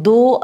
2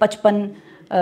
55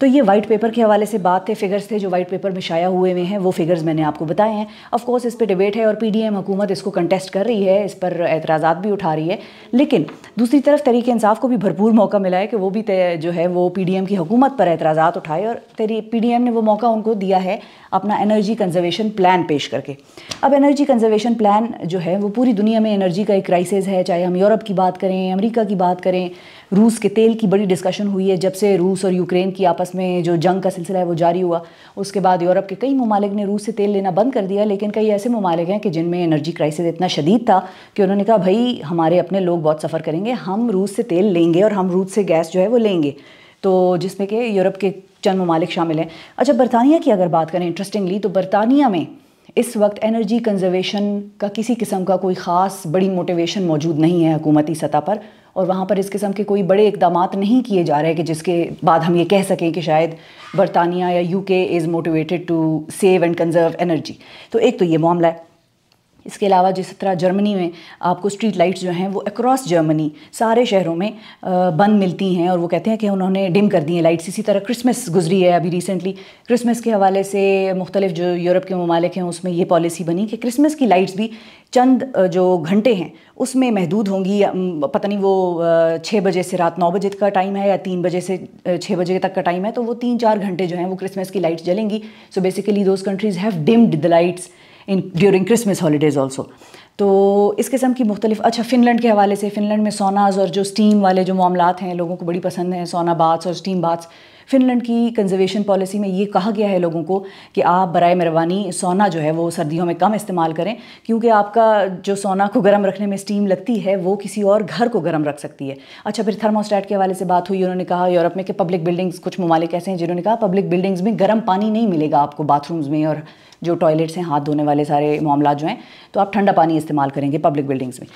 تو یہ white paper کے حوالے سے بات تھے، فگرز تھے جو وائٹ پیپر میں شائع ہوئے ہیں، وہ فگرز میں نے آپ کو بتائے ہیں۔ آف کورس اس پہ ڈیبیٹ ہے اور پی ڈی ایم حکومت اس کو کنٹیسٹ کر رہی ہے، اس پر اعتراضات بھی اٹھا رہی ہے، لیکن دوسری طرف تحریک انصاف کو بھی بھرپور موقع ملا ہے کہ وہ بھی جو ہے وہ پی ڈی ایم کی حکومت پر اعتراضات اٹھائے، اور پی ڈی ایم نے وہ موقع ان کو دیا ہے اپنا انرجی کنزرویشن پلان پیش کر کے۔ اب انرجی کنزرویشن پلان جو ہے وہ پوری دنیا میں انرجی کا ایک کرائسس ہے، چاہے ہم یورپ کی بات کریں، امریکہ کی بات کریں، روس کے تیل کی بڑی ڈسکشن ہوئی ہے جب سے روس اور یوکرین کی آپس میں جو جنگ کا سلسلہ ہے وہ جاری ہوا، اس کے بعد یورپ کے کئی ممالک نے روس سے تیل لینا بند کر دیا، لیکن کئی ایسے ممالک ہیں کہ جن میں انرجی کرائسس اتنا شدید تھا کہ انہوں نے کہا بھائی ہمارے اپنے لوگ بہت سفر کریں گے، ہم روس سے تیل لیں گے اور ہم روس سے گیس جو ہے وہ لیں گے، تو جس میں کہ یورپ کے چند ممالک شامل ہیں۔ اچھا برطانیہ کی اگر بات کریں انٹرسٹنگلی، تو برطانیہ میں اس وقت انرجی کنزرویشن کا کسی قسم کا کوئی خاص بڑی موٹیویشن موجود نہیں ہے حکومتی سطح پر، اور وہاں پر اس قسم کے کوئی بڑے اقدامات نہیں کیے جا رہے کہ جس کے بعد ہم یہ کہہ سکیں کہ شاید برطانیہ یا U K is motivated to save and conserve energy. تو ایک تو یہ معاملہ ہے۔ اس کے علاوہ جس طرح جرمنی میں آپ کو اسٹریٹ لائٹس جو ہیں وہ اکراس جرمنی سارے شہروں میں بند ملتی ہیں، اور وہ کہتے ہیں کہ انہوں نے ڈم کر دی ہیں لائٹس۔ اسی طرح کرسمس گزری ہے ابھی ریسنٹلی، کرسمس کے حوالے سے مختلف جو یورپ کے ممالک ہیں اس میں یہ پالیسی بنی کہ کرسمس کی لائٹس بھی چند جو گھنٹے ہیں اس میں محدود ہوں گی، پتہ نہیں وہ 6 بجے سے رات 9 بجے کا ٹائم ہے یا 3 بجے سے 6 بجے تک کا ٹائم ہے، تو وہ 3-4 گھنٹے جو ہیں وہ کرسمس کی لائٹس جلیں گی۔ So basically those countries have dimmed the lights during Christmas holidays also. تو اس قسم کی مختلف، اچھا فن لینڈ کے حوالے سے، فن لینڈ میں سوناز اور جو اسٹیم والے جو معاملات ہیں لوگوں کو بڑی پسند ہیں، سونا باتس اور اسٹیم باتس۔ فن لینڈ کی کنزرویشن پالیسی میں یہ کہا گیا ہے لوگوں کو کہ آپ برائے مہربانی سونا جو ہے وہ سردیوں میں کم استعمال کریں، کیونکہ آپ کا جو سونا کو گرم رکھنے میں اسٹیم لگتی ہے وہ کسی اور گھر کو گرم رکھ سکتی ہے۔ اچھا پھر تھرموسٹیٹ کے حوالے سے بات ہوئی، انہوں نے کہا یورپ میں کہ پبلک بلڈنگز، کچھ ممالک ایسے ہیں جنہوں نے کہا پبلک بلڈنگز میں گرم پانی نہیں ملے گا آپ کو، باتھ رومز میں اور جو ٹوائلٹس ہیں ہاتھ دھونے والے سارے معاملات جو ہیں، تو آپ ٹھنڈا پانی استعمال کریں گے پبلک بلڈنگز میں۔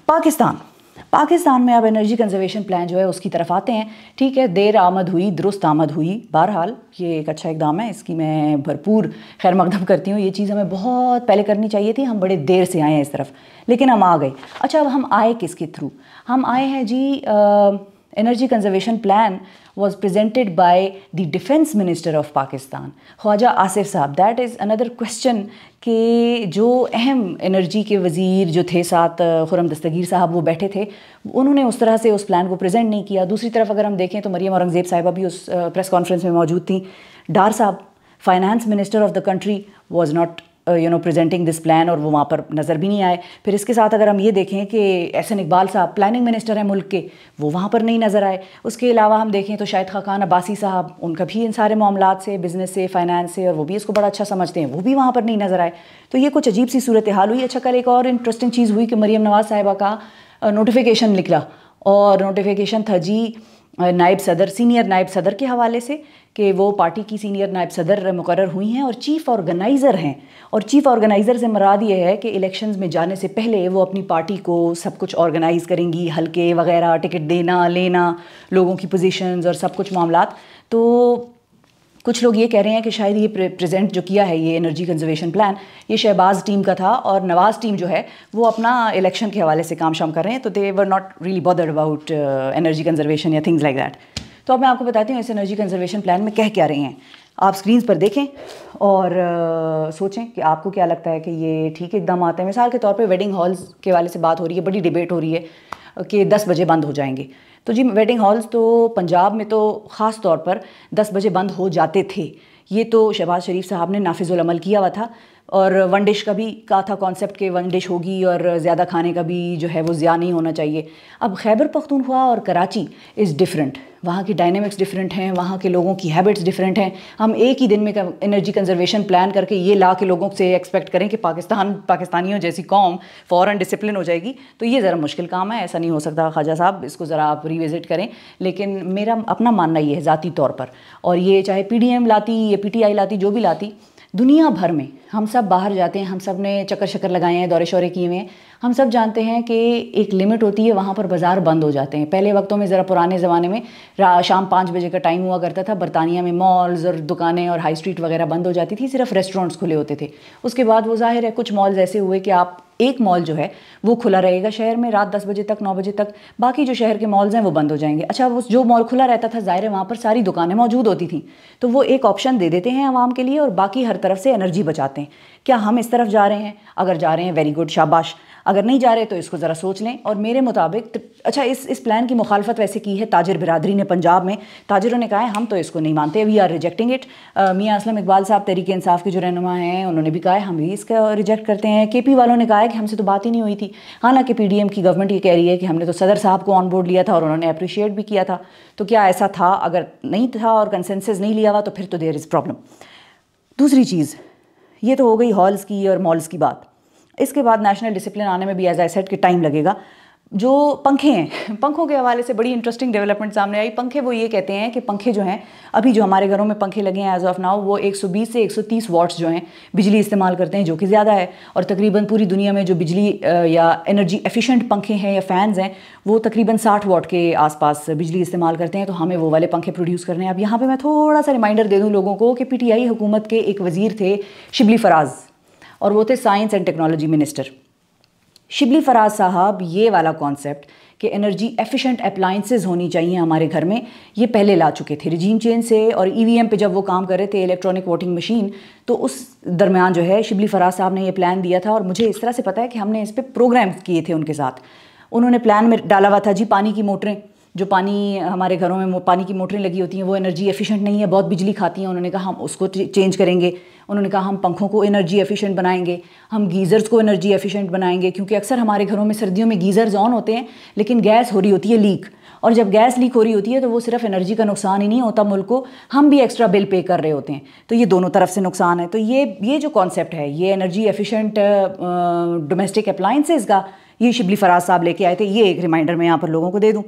پاکستان میں اب انرجی کنزرویشن پلان جو ہے اس کی طرف آتے ہیں۔ ٹھیک ہے، دیر آمد ہوئی درست آمد ہوئی، بہرحال یہ ایک اچھا اقدام ہے، اس کی میں بھرپور خیر مقدم کرتی ہوں۔ یہ چیز ہمیں بہت پہلے کرنی چاہیے تھی، ہم بڑے دیر سے آئے ہیں اس طرف، لیکن ہم آ گئے۔ اچھا اب ہم آئے کس کے تھرو؟ ہم آئے ہیں جی energy conservation plan was presented by the Defense Minister of Pakistan, Khawaja Asif sahab. That is another question کہ جو اہم انرجی کے وزیر جو تھے ساتھ خرم دستگیر صاحب وہ بیٹھے تھے، انہوں نے اس طرح سے اس پلان کو پریزنٹ نہیں کیا۔ دوسری طرف اگر ہم دیکھیں تو مریم اورنگزیب صاحبہ بھی اس پریس کانفرنس میں موجود تھیں۔ ڈار صاحب finance minister of the country was not presenting this plan, اور وہ وہاں پر نظر بھی نہیں آئے۔ پھر اس کے ساتھ اگر ہم یہ دیکھیں کہ احسن اقبال صاحب پلاننگ منسٹر ہیں ملک کے، وہ وہاں پر نہیں نظر آئے۔ اس کے علاوہ ہم دیکھیں تو شاہد خاقان عباسی صاحب، ان کا بھی ان سارے معاملات سے، بزنس سے، فائنانس سے، اور وہ بھی اس کو بڑا اچھا سمجھتے ہیں، وہ بھی وہاں پر نہیں نظر آئے۔ تو یہ کچھ عجیب سی صورتحال ہوئی۔ اچھا کل ایک اور انٹرسٹنگ چیز ہوئی کہ مریم نواز صاحبہ کا نوٹیفیکیشن نکلا، اور نوٹیفیکیشن تھا جی نائب صدر، سینئر نائب صدر کے حوالے سے، کہ وہ پارٹی کی سینئر نائب صدر مقرر ہوئی ہیں اور چیف آرگنائزر ہیں۔ اور چیف آرگنائزر سے مراد یہ ہے کہ الیکشنز میں جانے سے پہلے وہ اپنی پارٹی کو سب کچھ آرگنائز کریں گی، حلقے وغیرہ، ٹکٹ دینا لینا، لوگوں کی پوزیشنز اور سب کچھ معاملات۔ تو کچھ لوگ یہ کہہ رہے ہیں کہ شاید یہ پریزنٹ جو کیا ہے یہ انرجی کنزرویشن پلان، یہ شہباز ٹیم کا تھا، اور نواز ٹیم جو ہے وہ اپنا الیکشن کے حوالے سے کام شام کر رہے ہیں، تو they were not really bothered about energy conservation یا تھنگز لائک دیٹ۔ تو اب میں آپ کو بتاتی ہوں اس انرجی کنزرویشن پلان میں کہہ کیا رہے ہیں۔ آپ اسکرینز پر دیکھیں اور سوچیں کہ آپ کو کیا لگتا ہے کہ یہ ٹھیک اقدامات ہیں۔ مثال کے طور پہ ویڈنگ ہالز کے حوالے سے بات ہو رہی ہے، بڑی ڈیبیٹ ہو رہی ہے کہ 10 بجے بند ہو جائیں گے۔ تو جی ویڈنگ ہالز تو پنجاب میں تو خاص طور پر 10 بجے بند ہو جاتے تھے، یہ تو شہباز شریف صاحب نے نافذ العمل کیا ہوا تھا، اور ون ڈش کا بھی کہا تھا کانسیپٹ کہ ون ڈش ہوگی اور زیادہ کھانے کا بھی جو ہے وہ ضیاع نہیں ہونا چاہیے۔ اب خیبر پختونخوا اور کراچی از ڈفرینٹ، وہاں کی ڈائنامکس ڈفرینٹ ہیں، وہاں کے لوگوں کی ہیبٹس ڈفرینٹ ہیں۔ ہم ایک ہی دن میں انرجی کنزرویشن پلان کر کے یہ لا کے لوگوں سے ایکسپیکٹ کریں کہ پاکستانیوں جیسی قوم فوراً ڈسپلن ہو جائے گی، تو یہ ذرا مشکل کام ہے، ایسا نہیں ہو سکتا۔ خواجہ صاحب اس کو ذرا آپ ریوزٹ کریں، لیکن میرا اپنا ماننا یہ ہے ذاتی طور پر، اور یہ چاہے پی ڈی ایم لاتی یا پی ٹی آئی لاتی، جو بھی لاتی، دنیا بھر میں ہم سب باہر جاتے ہیں، ہم سب نے چکر شکر لگائے ہیں، دورے شورے کیے ہوئے ہیں، ہم سب جانتے ہیں کہ ایک لمٹ ہوتی ہے، وہاں پر بازار بند ہو جاتے ہیں. پہلے وقتوں میں ذرا پرانے زمانے میں شام 5 بجے کا ٹائم ہوا کرتا تھا، برطانیہ میں مالز اور دکانیں اور ہائی اسٹریٹ وغیرہ بند ہو جاتی تھی، صرف ریسٹورینٹس کھلے ہوتے تھے. اس کے بعد وہ ظاہر ہے کچھ مالز ایسے ہوئے کہ آپ ایک مال جو ہے وہ کھلا رہے گا شہر میں رات 10 بجے تک 9 بجے تک، باقی جو شہر کے مالز ہیں وہ بند ہو جائیں گے. اچھا وہ جو مال کھلا رہتا تھا ظاہر ہے وہاں پر ساری دکانیں موجود ہوتی تھیں، تو وہ ایک آپشن دے دیتے ہیں عوام کے لیے اور باقی ہر طرف سے انرجی بچاتے ہیں. کیا ہم اس طرف جا رہے ہیں؟ اگر جا رہے ہیں ویری گڈ، شاباش. اگر نہیں جا رہے تو اس کو ذرا سوچ لیں. اور میرے مطابق اچھا اس پلان کی مخالفت ویسے کی ہے تاجر برادری نے پنجاب میں. تاجروں نے کہا ہے ہم تو اس کو نہیں مانتے، وی آر ریجیکٹنگ اٹ. میاں اسلم اقبال صاحب تحریک انصاف کے جو رہنما ہیں انہوں نے بھی کہا ہے ہم بھی اس کا ریجیکٹ کرتے ہیں. کے پی والوں نے کہا ہے کہ ہم سے تو بات ہی نہیں ہوئی تھی، حالانکہ پی ڈی ایم کی گورنمنٹ یہ کہہ رہی ہے کہ ہم نے تو صدر صاحب کو آن بورڈ لیا تھا اور انہوں نے اپریشیٹ بھی کیا تھا. تو کیا ایسا تھا؟ اگر نہیں تھا اور کنسنسس نہیں لیا ہوا تو پھر تو دیر از پرابلم. دوسری چیز یہ تو ہو گئی ہالز کی اور مالز کی بات. اس کے بعد نیشنل ڈسپلن آنے میں بھی ایز آئی سیڈ کہ ٹائم لگے گا. جو پنکھے ہیں، پنکھوں کے حوالے سے بڑی انٹرسٹنگ ڈیولپمنٹ سامنے آئی. پنکھے وہ یہ کہتے ہیں کہ پنکھے جو ہیں ابھی جو ہمارے گھروں میں پنکھے لگے ہیں ایز آف ناؤ وہ 120 سے 130 واٹس جو ہیں بجلی استعمال کرتے ہیں، جو کہ زیادہ ہے. اور تقریباً پوری دنیا میں جو بجلی یا انرجی ایفیشینٹ پنکھے ہیں یا فینز ہیں وہ تقریباً 60 واٹ کے آس پاس بجلی استعمال کرتے ہیں. تو ہمیں وہ والے پنکھے پروڈیوس کرنے ہیں. اب یہاں پہ میں تھوڑا سا ریمائنڈر دے دوں لوگوں کو کہ پی ٹی آئی حکومت کے ایک وزیر تھے شبلی فراز، اور وہ تھے science and technology minister. Shibli Faraz sahab یہ والا کانسیپٹ کہ انرجی ایفیشینٹ اپلائنسز ہونی چاہیے ہمارے گھر میں، یہ پہلے لا چکے تھے رجیم چینج سے. اور ای وی ایم پہ جب وہ کام کر رہے تھے الیکٹرانک ووٹنگ مشین، تو اس درمیان جو ہے شبلی فراز صاحب نے یہ پلان دیا تھا. اور مجھے اس طرح سے پتہ ہے کہ ہم نے اس پہ پروگرام کیے تھے ان کے ساتھ. انہوں نے پلان میں ڈالا ہوا تھا جی پانی کی موٹریں، جو پانی ہمارے گھروں میں پانی کی موٹریں لگی ہوتی ہیں وہ انرجی ایفیشینٹ نہیں ہے، بہت بجلی کھاتی ہیں. انہوں نے کہا ہم اس کو چینج کریں گے. انہوں نے کہا ہم پنکھوں کو انرجی ایفیشینٹ بنائیں گے، ہم گیزرز کو انرجی ایفیشینٹ بنائیں گے، کیونکہ اکثر ہمارے گھروں میں سردیوں میں گیزرز آن ہوتے ہیں لیکن گیس ہو رہی ہوتی ہے لیک. اور جب گیس لیک ہو رہی ہوتی ہے تو وہ صرف انرجی کا نقصان ہی نہیں ہوتا ملک کو، ہم بھی ایکسٹرا بل پے کر رہے ہوتے ہیں. تو یہ دونوں طرف سے نقصان ہے. تو یہ جو کانسیپٹ ہے یہ انرجی ایفیشینٹ ڈومیسٹک اپلائنسز کا، یہ شبلی فراز صاحب لے کے آئے تھے. یہ ایک ریمائنڈر میں یہاں پر لوگوں کو دے دوں.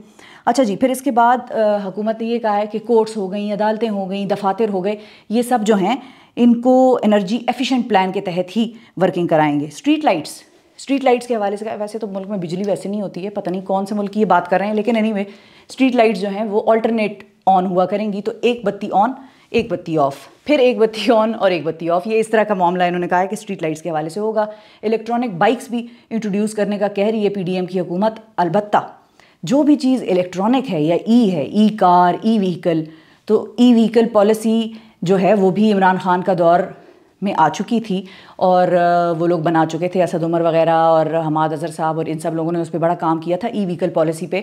اچھا جی، پھر اس کے بعد حکومت نے یہ کہا ہے کہ کورٹس ہو گئیں، عدالتیں ہو گئیں، دفاتر ہو گئے، یہ سب جو ہیں ان کو انرجی ایفیشینٹ پلان کے تحت ہی ورکنگ کرائیں گے. اسٹریٹ لائٹس کے حوالے سے ویسے تو ملک میں بجلی ویسے نہیں ہوتی ہے، پتہ نہیں کون سے ملک کی یہ بات کر رہے ہیں، لیکن اینی وے اسٹریٹ لائٹس جو ہیں وہ آلٹرنیٹ آن ہوا کریں گی. تو ایک بتی آن ایک بتی آف، پھر ایک بتی آن اور ایک بتی آف، یہ اس طرح کا معاملہ انہوں نے کہا ہے کہ اسٹریٹ لائٹس کے حوالے سے ہوگا. الیکٹرانک بائکس بھی انٹروڈیوس کرنے کا کہہ رہی ہے پی ڈی ایم کی حکومت. البتہ جو بھی چیز الیکٹرانک ہے یا ہے، ای کار، ای وہیکل، تو ای وہیکل پالیسی جو ہے وہ بھی عمران خان کا دور میں آ چکی تھی اور وہ لوگ بنا چکے تھے، اسد عمر وغیرہ اور حماد اظہر صاحب اور ان سب لوگوں نے اس پہ بڑا کام کیا تھا ای وہیکل پالیسی پہ.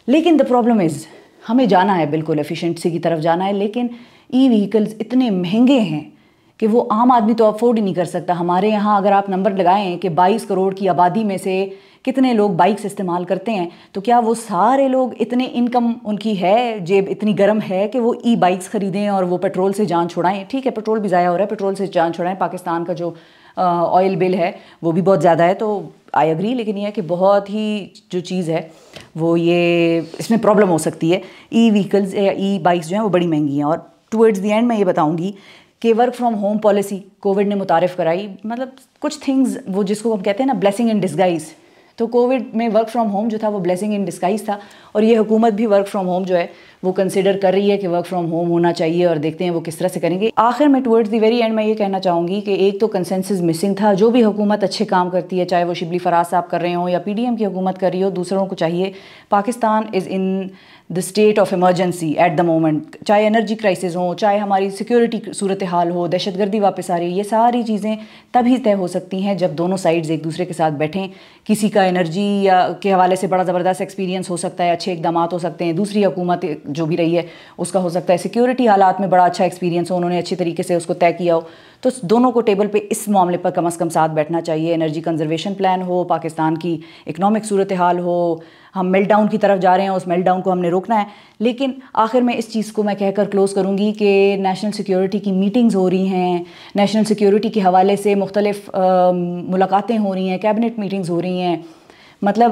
لیکن دا پرابلم از ہمیں جانا ہے بالکل ایفیشینسی کی طرف جانا ہے، لیکن ای وہیکلز اتنے مہنگے ہیں کہ وہ عام آدمی تو افورڈ ہی نہیں کر سکتا. ہمارے یہاں اگر آپ نمبر لگائیں کہ 22 کروڑ کی آبادی میں سے کتنے لوگ بائکس استعمال کرتے ہیں، تو کیا وہ سارے لوگ اتنے انکم ان کی ہے، جیب اتنی گرم ہے کہ وہ ای بائکس خریدیں اور وہ پیٹرول سے جان چھڑائیں؟ ٹھیک ہے پیٹرول بھی ضائع ہو رہا ہے، پیٹرول سے جان چھڑائیں. پاکستان کا جو آئل بل ہے وہ بھی بہت زیادہ ہے، تو آئی اگری. لیکن یہ ہے کہ بہت ہی جو چیز ہے وہ یہ اس میں پرابلم ہو سکتی ہے. ای وہیکلز یا ای بائکس جو ہیں وہ بڑی مہنگی ہیں. اور ٹورڈز دی اینڈ میں یہ بتاؤں گی کہ work from home policy Covid نے متعارف کرائی. مطلب کچھ تھنگز وہ جس کو ہم کہتے ہیں نا بلیسنگ ان ڈسگائز، تو کووڈ میں ورک فرام ہوم جو تھا وہ بلیسنگ ان ڈسگائز تھا. اور یہ حکومت بھی ورک فرام ہوم جو ہے وہ کنسیڈر کر رہی ہے کہ ورک فرام ہوم ہونا چاہیے، اور دیکھتے ہیں وہ کس طرح سے کریں گے. آخر میں ٹورڈز دی ویری اینڈ میں یہ کہنا چاہوں گی کہ ایک تو کنسنسس مسنگ تھا. جو بھی حکومت اچھے کام کرتی ہے، چاہے وہ شبلی فراز صاحب کر رہے ہوں یا پی ڈی ایم کی حکومت کر رہی ہو، دوسروں کو چاہیے. Pakistan is in the state of emergency at the moment, چاہے انرجی کرائسس ہوں، چاہے ہماری سیکورٹی صورتحال ہو، دہشت گردی واپس آ رہی ہے، یہ ساری چیزیں تبھی طے ہو سکتی ہیں جب دونوں سائڈز ایک دوسرے کے ساتھ بیٹھیں. کسی کا انرجی یا کے حوالے سے بڑا زبردست ایکسپیرینس ہو سکتا ہے، اچھے اقدامات ہو سکتے ہیں، دوسری حکومت جو بھی رہی ہے اس کا ہو سکتا ہے سیکورٹی حالات میں بڑا اچھا ایکسپیرینس ہو، انہوں نے اچھے طریقے سے اس کو طے کیا ہو. تو دونوں کو ٹیبل پہ اس معاملے پر کم از کم ساتھ بیٹھنا چاہیے. انرجی کنزرویشن پلان ہو، پاکستان کی اکنامک صورتحال ہو، ہم میلٹ ڈاؤن کی طرف جا رہے ہیں، اس میلٹ ڈاؤن کو ہم نے روکنا ہے. لیکن آخر میں اس چیز کو میں کہہ کر کلوز کروں گی کہ نیشنل سیکیورٹی کی میٹنگز ہو رہی ہیں، نیشنل سیکیورٹی کے حوالے سے مختلف ملاقاتیں ہو رہی ہیں، کیبنٹ میٹنگز ہو رہی ہیں. مطلب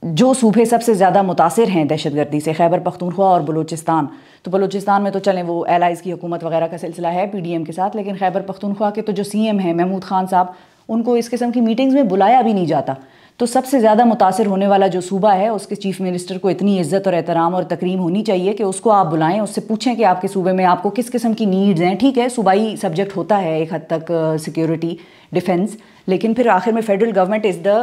جو صوبے سب سے زیادہ متاثر ہیں دہشت گردی سے، خیبر پختونخوا اور بلوچستان، تو بلوچستان میں تو چلیں وہ ایلائز کی حکومت وغیرہ کا سلسلہ ہے پی ڈی ایم کے ساتھ، لیکن خیبر پختونخوا کے تو جو سی ایم ہیں محمود خان صاحب، ان کو اس قسم کی میٹنگز میں بلایا بھی نہیں جاتا. تو سب سے زیادہ متاثر ہونے والا جو صوبہ ہے اس کے چیف منسٹر کو اتنی عزت اور احترام اور تکریم ہونی چاہیے کہ اس کو آپ بلائیں، اس سے پوچھیں کہ آپ کے صوبے میں آپ کو کس قسم کی نیڈز ہیں. ٹھیک ہے صوبائی سبجیکٹ ہوتا ہے ایک حد تک سیکیورٹی ڈیفنس، لیکن پھر آخر میں federal government is the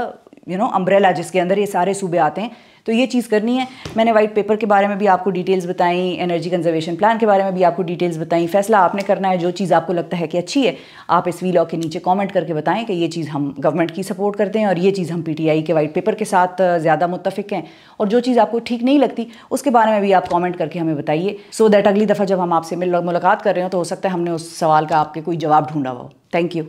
umbrella جس کے اندر یہ سارے صوبے آتے ہیں. تو یہ چیز کرنی ہے. میں نے وائٹ پیپر کے بارے میں بھی آپ کو ڈیٹیلز بتائیں، انرجی کنزرویشن پلان کے بارے میں بھی آپ کو ڈیٹیلز بتائیں. فیصلہ آپ نے کرنا ہے، جو چیز آپ کو لگتا ہے کہ اچھی ہے آپ اس ویلاگ کے نیچے کامنٹ کر کے بتائیں کہ یہ چیز ہم گورنمنٹ کی سپورٹ کرتے ہیں اور یہ چیز ہم پی ٹی آئی کے وائٹ پیپر کے ساتھ زیادہ متفق ہیں، اور جو چیز آپ کو ٹھیک نہیں لگتی اس کے بارے میں بھی آپ کامنٹ کر کے ہمیں بتائیے، سو دیٹ اگلی دفعہ جب ہم آپ سے ملاقات کر رہے ہوں تو ہو سکتا ہے ہم نے اس سوال کا آپ کے کوئی جواب ڈھونڈا ہو. Thank you.